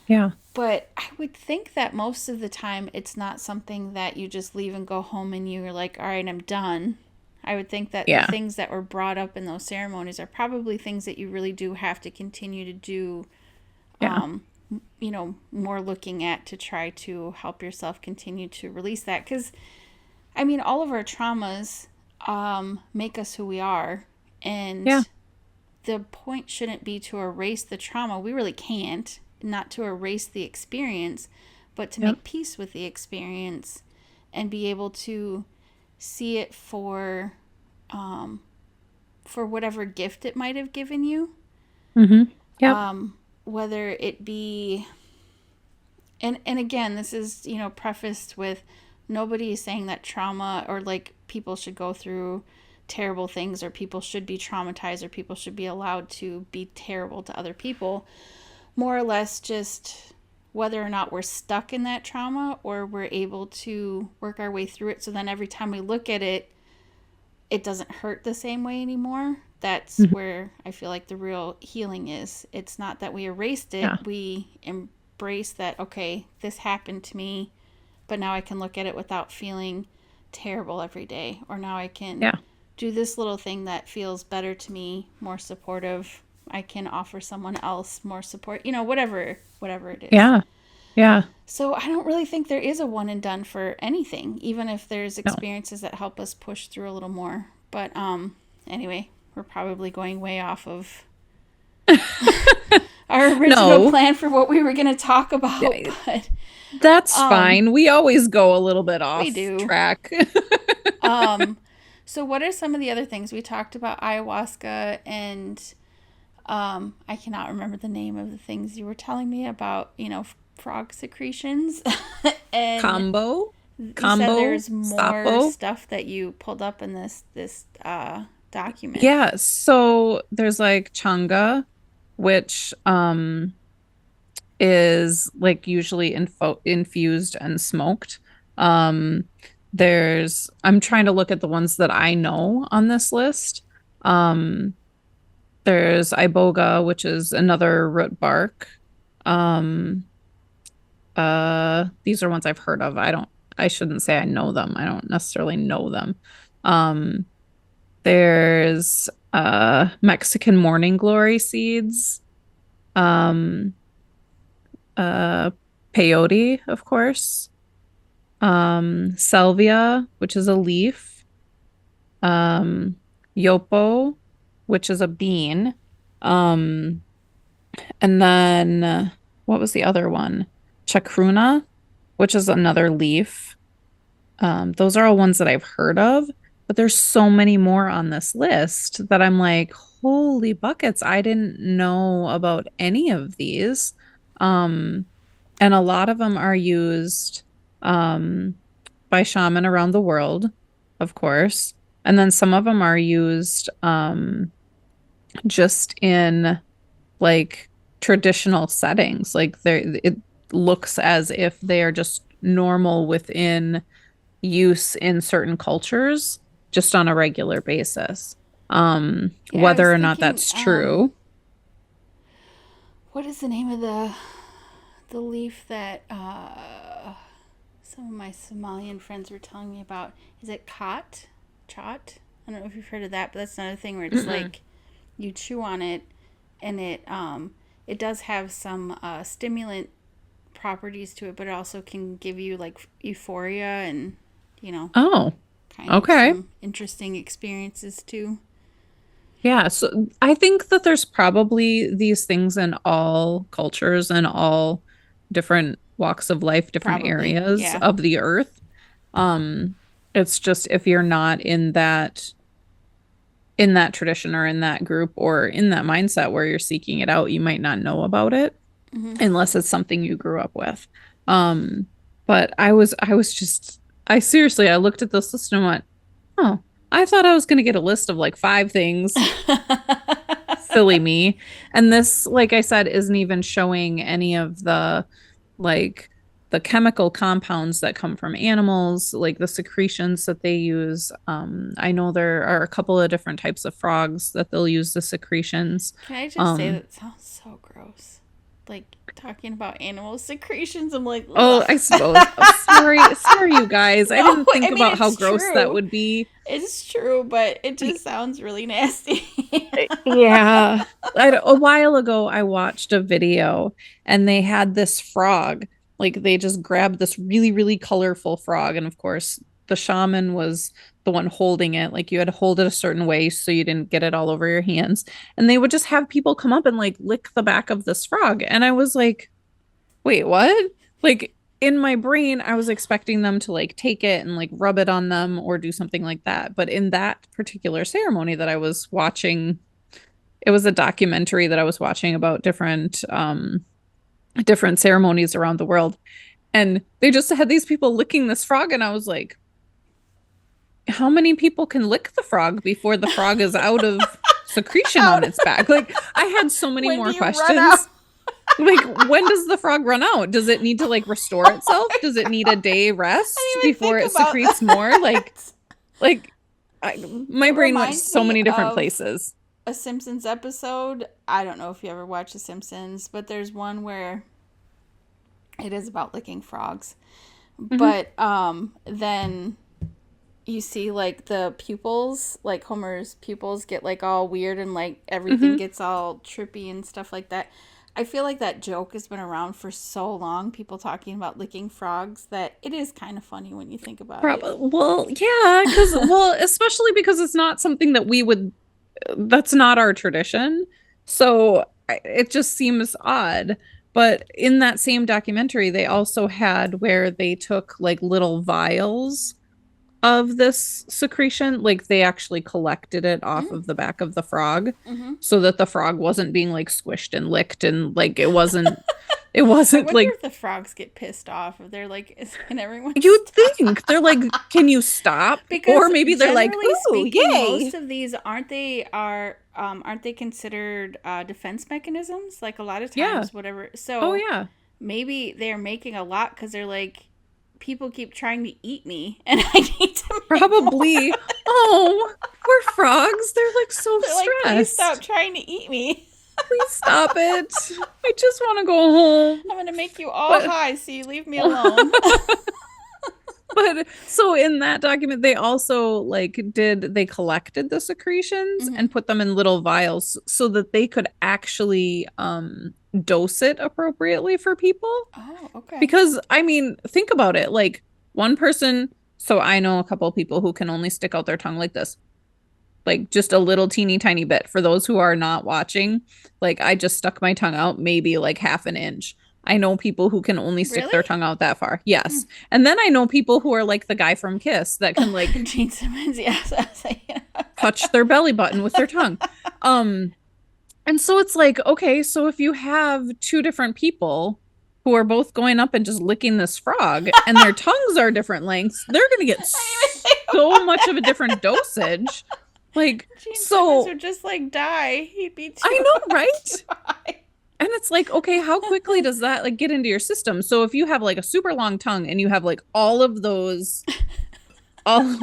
Yeah. But I would think that most of the time it's not something that you just leave and go home and you're like, all right, I'm done. I would think that the Yeah. things that were brought up in those ceremonies are probably things that you really do have to continue to do, Yeah. more looking at, to try to help yourself continue to release that. Because, I mean, all of our traumas make us who we are. Yeah. And the point shouldn't be to erase the trauma. We really can't. Not to erase the experience, but to Yep. make peace with the experience and be able to see it for whatever gift it might have given you. Hmm. Yep. Whether it be, and again, this is, prefaced with, nobody is saying that trauma, or like people should go through terrible things, or people should be traumatized, or people should be allowed to be terrible to other people. More or less just whether or not we're stuck in that trauma, or we're able to work our way through it, so then every time we look at it, it doesn't hurt the same way anymore. That's Hmm. where I feel like the real healing is. It's not that we erased it. Yeah. We embrace that, okay, this happened to me, but now I can look at it without feeling terrible every day. Or now I can Yeah. do this little thing that feels better to me, more supportive, I can offer someone else more support, whatever it is. Yeah. Yeah. So I don't really think there is a one and done for anything, even if there's No. experiences that help us push through a little more. But anyway, we're probably going way off of our original No. plan for what we were going to talk about, Yeah, but that's fine. We always go a little bit we off do. track. So what are some of the other things we talked about? Ayahuasca and I cannot remember the name of the things you were telling me about, frog secretions. And Kambo, you said there's more Sappo. stuff that you pulled up in this document. Yeah, so there's like changa, which is like usually infused and smoked. Um I'm trying to look at the ones that I know on this list. Um there's iboga, which is another root bark. Um these are ones I've heard of. I shouldn't say I know them. I don't necessarily know them. Um there's Mexican morning glory seeds. Um uh peyote, of course. Salvia, which is a leaf. Um yopo, which is a bean. Um and then what was the other one? Chacruna, which is another leaf. Those are all ones that I've heard of, but there's so many more on this list that I'm like, holy buckets, I didn't know about any of these. Um, and a lot of them are used by shaman around the world, of course. And then some of them are used just in like traditional settings. Like it looks as if they are just normal within use in certain cultures just on a regular basis. Yeah, I was Whether or not thinking, that's true. what is the name of the leaf that some of my Somalian friends were telling me about? Is it cot? Chot? I don't know if you've heard of that, but that's another thing where it's Mm-mm. like you chew on it, and it does have some stimulant properties to it, but it also can give you like euphoria and you know Oh, kind of okay. some interesting experiences too. Yeah, so I think that there's probably these things in all cultures and all different walks of life, different Probably, areas yeah. of the earth. Um, it's just if you're not in that tradition or in that group or in that mindset where you're seeking it out, you might not know about it Hmm. unless it's something you grew up with. Um, but I was just I seriously I looked at this list and went, oh, I thought I was gonna get a list of like five things. Silly me. And this, like I said, isn't even showing any of like the chemical compounds that come from animals, like the secretions that they use. I know there are a couple of different types of frogs that they'll use the secretions. Can I just say Um, that sounds so gross? Like talking about animal secretions, I'm like, oh, ugh. I suppose. Oh, sorry, you guys. I No, didn't think I mean about how it's gross that true. would be. It's true, but it just sounds really nasty. Yeah. A while ago, I watched a video and they had this frog. Like they just grabbed this really, really colorful frog. And of course, the shaman was the one holding it. Like you had to hold it a certain way so you didn't get it all over your hands. And they would just have people come up and like lick the back of this frog. And I was like, wait, what? Like in my brain, I was expecting them to like take it and like rub it on them or do something like that. But in that particular ceremony that I was watching, it was a documentary that I was watching about different ceremonies around the world. And they just had these people licking this frog, and I was like, how many people can lick the frog before the frog is out of secretion on Out. its back? Like, I had so many When do more you run out? questions. Like, when does the frog run out? Does it need to like restore Oh itself? my Does it need a god. day I rest didn't even before think it about secretes more? that. Like I, my It brain went reminds so me many different of places. a Simpsons episode. I don't know if you ever watch The Simpsons, but there's one where it is about licking frogs. Hmm. But then you see like the pupils, like Homer's pupils get like all weird and like everything Hmm. gets all trippy and stuff like that. I feel like that joke has been around for so long, people talking about licking frogs, that it is kind of funny when you think about it. Probably. Well, yeah, especially because it's not something that we would, that's not our tradition. So it just seems odd. But in that same documentary, they also had where they took like little vials of this secretion, like they actually collected it off Mm, of the back of the frog mm-hmm. so that the frog wasn't being like squished and licked and like it I wasn't wonder like if the frogs get pissed off if they're like, can everyone you'd stop? think they're like, can you stop? Or Because maybe they're like, generally ooh, speaking, yay. most of these aren't they considered defense mechanisms? Like a lot of Yeah. times, whatever. Oh So yeah. maybe they're making a lot because they're like, people keep trying to eat me, and I need to make more. Probably. Oh, poor frogs. They're like so They're like, please stop stressed. trying to eat me. Please stop it. I just want to go home. I'm gonna make you all But high, so you leave me alone. but so in that document they also like did they collected the secretions Hmm. and put them in little vials so that they could actually dose it appropriately for people. Oh, okay. Because I mean, think about it. Like one person, so I know a couple of people who can only stick out their tongue like this. Like just a little teeny tiny bit. For those who are not watching, like I just stuck my tongue out maybe like half an inch. I know people who can only stick Really? their tongue out that far. Hmm. Yes. And then I know people who are like the guy from Kiss that can like Gene Simmons, yes. I was like, yeah. touch their belly button with their tongue. Um, and so it's like, okay, so if you have two different people who are both going up and just licking this frog and their tongues are different lengths, they're going to get I didn't even think so about much of a that. different dosage. Like, Gene Simmons so would just like die. He'd be I too, know, too right? high. And it's like, okay, how quickly does that like get into your system? So if you have like a super long tongue and you have like all of those, all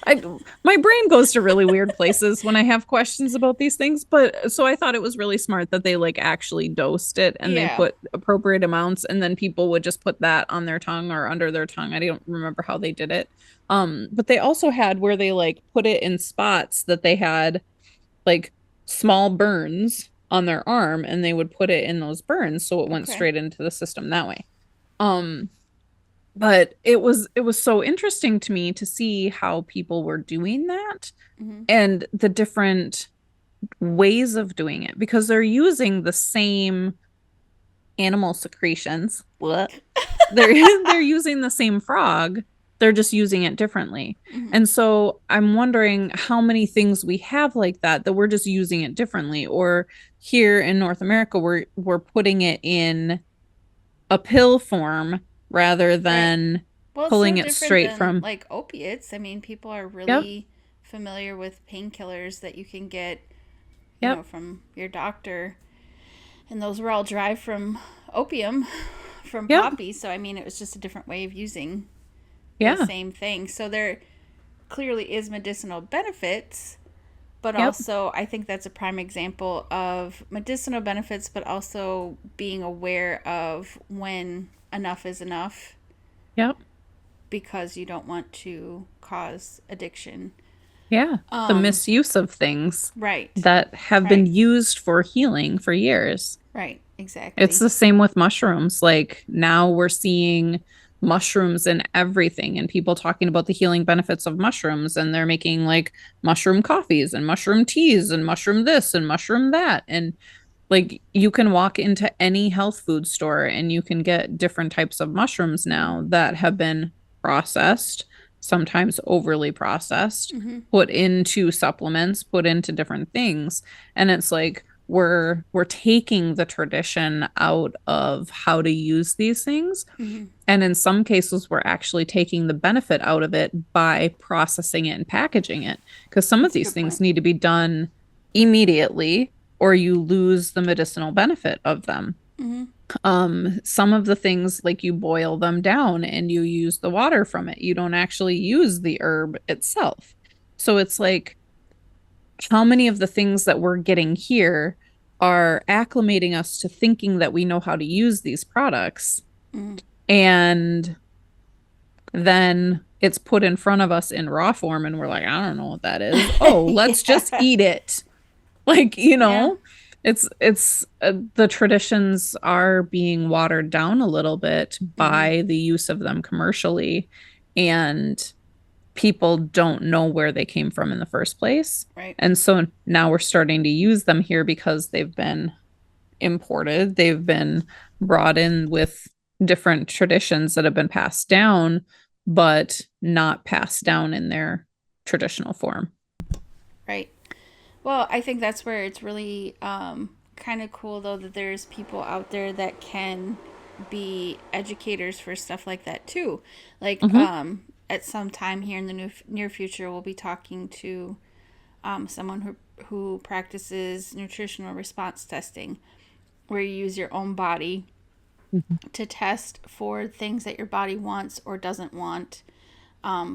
I my brain goes to really weird places when I have questions about these things, but so I thought it was really smart that they like actually dosed it and they Yeah. put appropriate amounts and then people would just put that on their tongue or under their tongue. I don't remember how they did it. But they also had where they like put it in spots that they had like small burns on their arm and they would put it in those burns so it went Okay. straight into the system that way. Um but it was so interesting to me to see how people were doing that Hmm. and the different ways of doing it because they're using the same animal secretions. What? They're they're using the same frog. They're just using it differently. Hmm. And so I'm wondering how many things we have like that that we're just using it differently or here in North America we're putting it in a pill form rather Right. than Well, it's no pulling it different straight than from. like opiates. I mean, people are Yep, really familiar with painkillers that you can get, yep, from your doctor. And those were all derived from opium, from yep, poppy. So, I mean, it was just a different way of using the yeah, same thing. So, there clearly is medicinal benefits, but yep, also I think that's a prime example of medicinal benefits, but also being aware of when enough is enough yep, because you don't want to cause addiction. yeah. The Um, misuse of things right, that have been right, used for healing for years. right, It's exactly. the same with mushrooms. Like now we're seeing mushrooms in everything and people talking about the healing benefits of mushrooms and they're making like mushroom coffees and mushroom teas and mushroom this and mushroom that. And like you can walk into any health food store and you can get different types of mushrooms now that have been processed, sometimes overly processed, Mm-hmm. put into supplements, put into different things. And it's like we're taking the tradition out of how to use these things. Mm-hmm. And in some cases, we're actually taking the benefit out of it by processing it and packaging it. Because some of That's a these good things point. need to be done immediately or you lose the medicinal benefit of them. Mm-hmm. Some of the things like you boil them down and you use the water from it. You don't actually use the herb itself. So it's like how many of the things that we're getting here are acclimating us to thinking that we know how to use these products Mm-hmm. and then it's put in front of us in raw form and we're like, I don't know what that is. Oh, let's just eat it. Like, Yeah. it's the traditions are being watered down a little bit Hmm. by the use of them commercially, and people don't know where they came from in the first place. Right. And so now we're starting to use them here because they've been imported, they've been brought in with different traditions that have been passed down, but not passed down in their traditional form. Right. Well, I think that's where it's really kind of cool, though, that there's people out there that can be educators for stuff like that, too. Like, Mm-hmm. at some time here in the near future, we'll be talking to someone who practices nutritional response testing, where you use your own body to test for things that your body wants or doesn't want,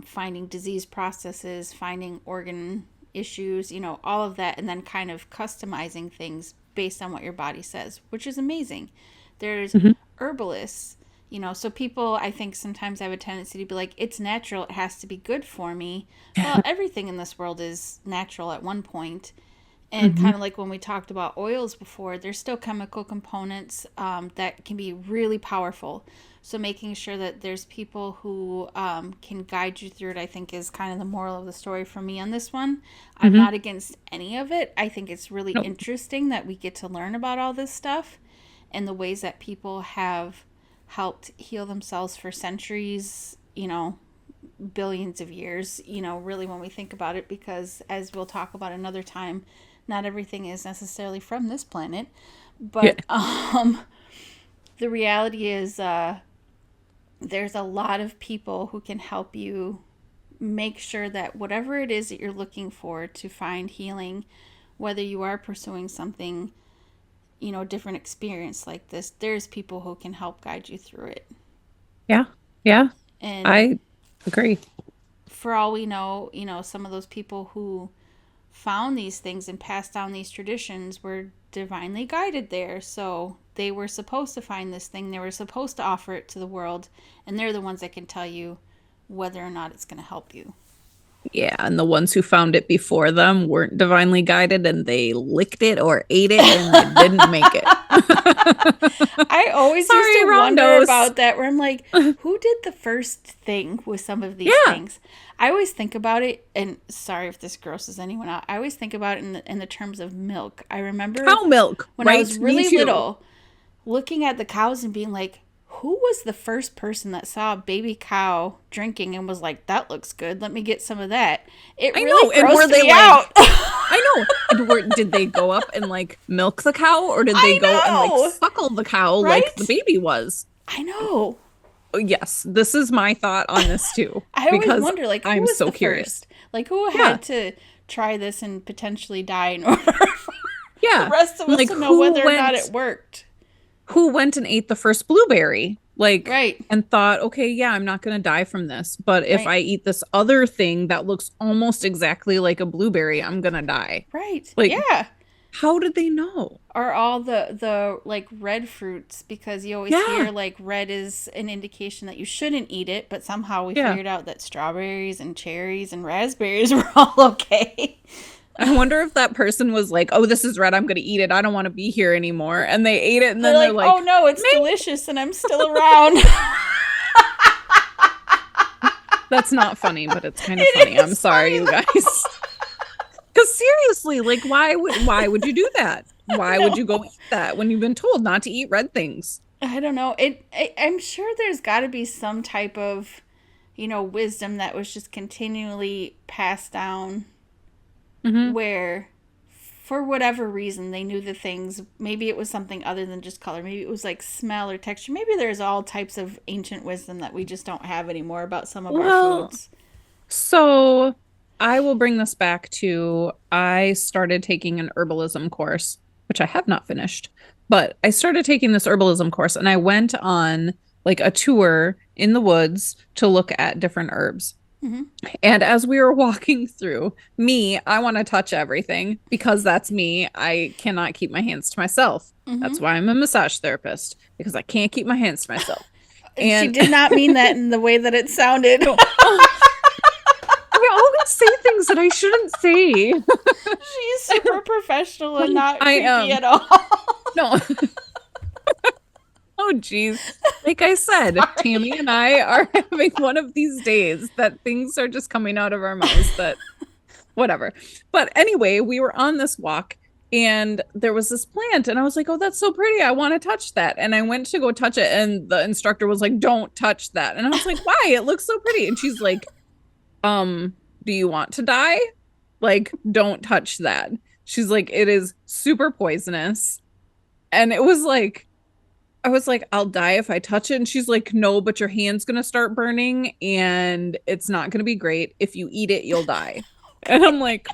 finding disease processes, finding organ issues, all of that, and then kind of customizing things based on what your body says, which is amazing. There's Mm-hmm. herbalists, so people, I think, sometimes have a tendency to be like, it's natural, it has to be good for me. Well, everything in this world is natural at one point. And Mm-hmm. kind of like when we talked about oils before, there's still chemical components that can be really powerful. So making sure that there's people who can guide you through it, I think, is kind of the moral of the story for me on this one. I'm Mm-hmm. not against any of it. I think it's really Nope. interesting that we get to learn about all this stuff and the ways that people have helped heal themselves for centuries, billions of years, really when we think about it, because as we'll talk about another time, not everything is necessarily from this planet. Yeah. But the reality is there's a lot of people who can help you make sure that whatever it is that you're looking for to find healing, whether you are pursuing something, different experience like this, there's people who can help guide you through it. Yeah. Yeah. And I agree. for all we know, some of those people who found these things and passed down these traditions were divinely guided there. So they were supposed to find this thing, they were supposed to offer it to the world, and they're the ones that can tell you whether or not it's going to help you. Yeah, and the ones who found it before them weren't divinely guided and they licked it or ate it and it didn't make it. I always used Sorry, to wonder Rondos. about that, where I'm like, who did the first thing with some of these Yeah. things? I always think about it, and sorry if this grosses anyone out, I always think about it in the terms of milk. I remember Cow milk, when I right? was Me really too. little, looking at the cows and being like, who was the first person that saw a baby cow drinking and was like, that looks good, let me get some of that? It I really know. And were grossed they me like, out. I know. And did they go up and like milk the cow or did they I go and like know, suckle the cow like the right? baby was? I know. Oh, yes, this is my thought on this too, I always because wonder, like, who I'm was so the curious. first? Like, who Yeah. had to try this and potentially die in order for the Yeah. rest of us Like to know whether or not it worked? who went and ate the first blueberry? Like, Right, and thought, okay, yeah, I'm not going to die from this. But if right, I eat this other thing that looks almost exactly like a blueberry, I'm going to die. right. Like, Yeah. how did they know? Or all the like red fruits, because you always Yeah. hear like red is an indication that you shouldn't eat it, but somehow we Yeah. figured out that strawberries and cherries and raspberries were all okay. I wonder if that person was like, oh, this is red. I'm going to eat it. I don't want to be here anymore. And they ate it. And They're then they're like, oh like, no, it's maybe delicious and I'm still around. that's not funny, but it's kind of It funny. I'm is sorry, funny you though. guys. Because seriously, like, why would you do that? Why would you go No. eat that when you've been told not to eat red things? I don't know. I'm sure there's got to be some type of, wisdom that was just continually passed down, Hmm. where, for whatever reason, they knew the things. Maybe it was something other than just color. Maybe it was like smell or texture. Maybe there's all types of ancient wisdom that we just don't have anymore about some of our Well, foods. so I will bring this back to I started taking an herbalism course, which I have not finished, but I started taking this herbalism course and I went on like a tour in the woods to look at different herbs. Hmm. And as we were walking through, I want to touch everything because that's me. I cannot keep my hands to myself. Hmm. That's why I'm a massage therapist because I can't keep my hands to myself. She And did not mean that in the way that it sounded. no, always say things that I shouldn't say. She's super professional and not I creepy am. at all. No. Oh, geez. Like I said, Sorry. Tammy and I are having one of these days that things are just coming out of our mouths that whatever. But anyway, we were on this walk and there was this plant and I was like, "Oh, that's so pretty. I want to touch that." And I went to go touch it and the instructor was like, "Don't touch that." And I was like, "Why? It looks so pretty." And she's like, do you want to die? Like, don't touch that." She's like, "It is super poisonous." And it was like I was like, "I'll die if I touch it." And she's like, "No, but your hand's gonna start burning and it's not gonna be great. If you eat it, you'll die." And I'm like,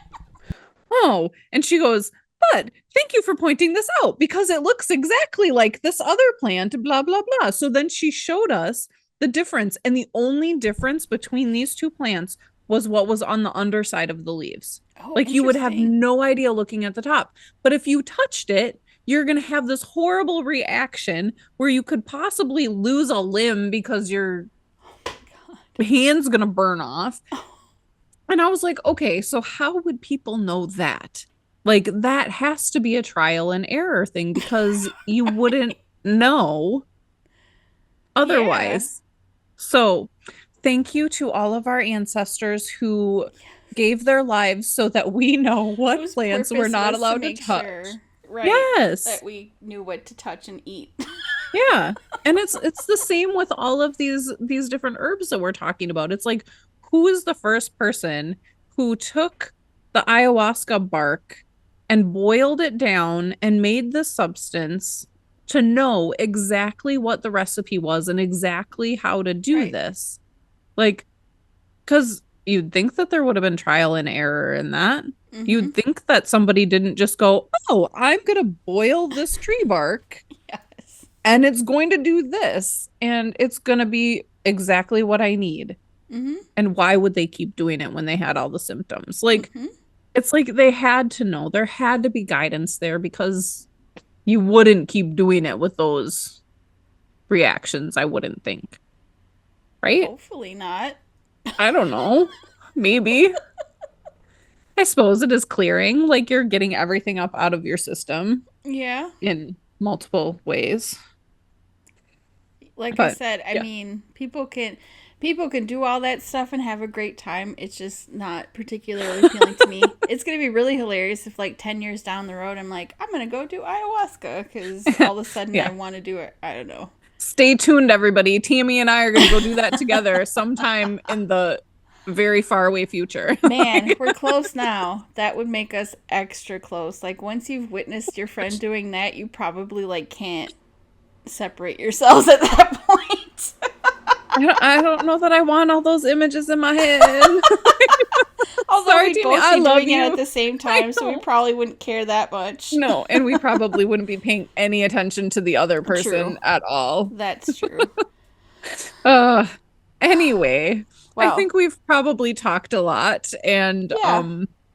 "Oh." And she goes, "But thank you for pointing this out because it looks exactly like this other plant, blah, blah, blah." So then she showed us the difference. And the only difference between these two plants was what was on the underside of the leaves. Oh, Like you would have interesting. no idea looking at the top. But if you touched it, you're going to have this horrible reaction where you could possibly lose a limb because your God. hand's going to burn off. Oh, And I was like, okay, so how would people know that? Like, that has to be a trial and error thing because you wouldn't know yeah. otherwise. So, thank you to all of our ancestors who gave their lives so that we know It what was plants we're purpose not was to allowed to make touch. sure, right, that Yes. we knew what to touch and eat. Yeah. And it's the same with all of these different herbs that we're talking about. It's like, who is the first person who took the ayahuasca bark and boiled it down and made the substance to know exactly what the recipe was and exactly how to do Right. this? Like, because you'd think that there would have been trial and error in that. Mm-hmm. You'd think that somebody didn't just go, "Oh, I'm gonna boil this tree bark Yes. and it's going to do this and it's going to be exactly what I need." Mm-hmm. And why would they keep doing it when they had all the symptoms? Like, Mm-hmm. it's like they had to know. There had to be guidance there because you wouldn't keep doing it with those reactions, I wouldn't think. Right? Hopefully not. I don't know. Maybe. I suppose it is clearing, like you're getting everything up out of your system Yeah. in multiple ways. Like I But said, I yeah. mean, people can do all that stuff and have a great time. It's just not particularly appealing to me. It's going to be really hilarious if like 10 years down the road I'm like, I'm going to go do ayahuasca cuz all of a sudden I Yeah. want to do it. I don't know. Stay tuned, everybody. Tammy and I are going to go do that together sometime in the very far away future. Man, we're close now. That would make us extra close. Like once you've witnessed your friend doing that, you probably like can't separate yourselves at that point. I don't know that I want all those images in my head. Although Sorry, we'd Tammy, both I be love doing it you. at the same I time, so we know. probably wouldn't care that much. No, and we probably wouldn't be paying any attention to the other True. person at all. That's true. Uh, anyway, I Well, think we've probably talked a lot and yeah.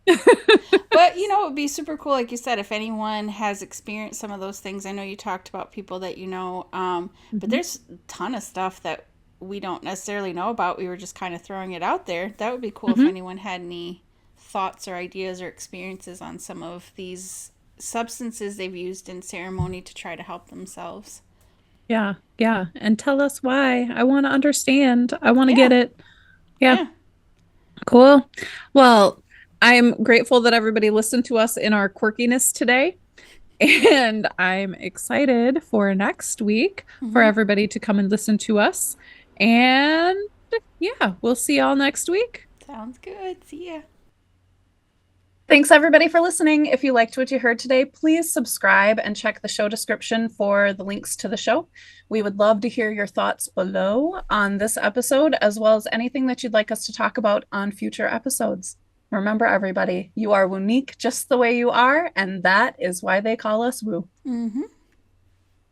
But it would be super cool, like you said, if anyone has experienced some of those things. I know you talked about people that you know, but Mhm. there's a ton of stuff that we don't necessarily know about. We were just kind of throwing it out there. That would be cool if Mhm. anyone had any thoughts or ideas or experiences on some of these substances they've used in ceremony to try to help themselves. Yeah, yeah. And tell us why. I want to understand. I want to get Yeah, it. Yeah. yeah. Cool. Well, I'm grateful that everybody listened to us in our quirkiness today. And I'm excited for next week for Hmm. everybody to come and listen to us. And yeah, we'll see y'all next week. Sounds good. See ya. Thanks everybody for listening. If you liked what you heard today, please subscribe and check the show description for the links to the show. We would love to hear your thoughts below on this episode, as well as anything that you'd like us to talk about on future episodes. Remember, everybody, you are unique just the way you are, and that is why they call us Woo. Mm-hmm.